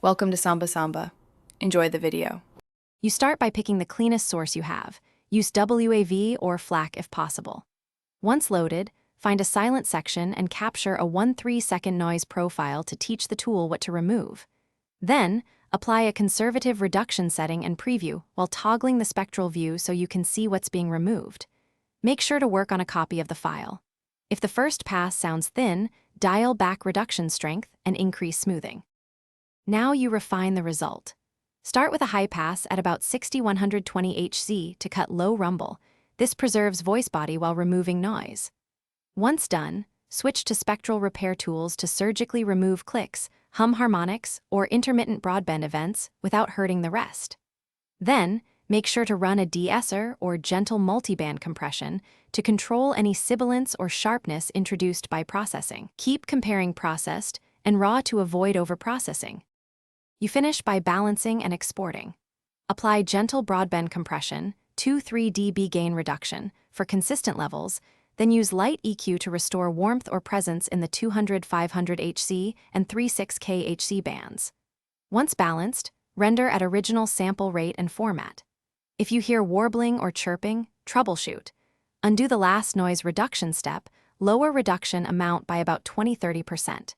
Welcome to Samba Samba. Enjoy the video. You start by picking the cleanest source you have. Use WAV or FLAC if possible. Once loaded, find a silent section and capture a 1-3-second noise profile to teach the tool what to remove. Then, apply a conservative reduction setting and preview while toggling the spectral view so you can see what's being removed. Make sure to work on a copy of the file. If the first pass sounds thin, dial back reduction strength and increase smoothing. Now you refine the result. Start with a high pass at about 60-120 Hz to cut low rumble. This preserves voice body while removing noise. Once done, switch to spectral repair tools to surgically remove clicks, hum harmonics, or intermittent broadband events without hurting the rest. Then, make sure to run a de-esser or gentle multiband compression to control any sibilance or sharpness introduced by processing. Keep comparing processed and raw to avoid overprocessing. You finish by balancing and exporting. Apply gentle broadband compression, 2-3 dB gain reduction, for consistent levels, then use light EQ to restore warmth or presence in the 200-500 Hz and 3.6K Hz bands. Once balanced, render at original sample rate and format. If you hear warbling or chirping, troubleshoot. Undo the last noise reduction step, lower reduction amount by about 20-30%.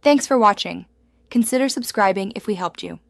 Thanks for watching. Consider subscribing if we helped you.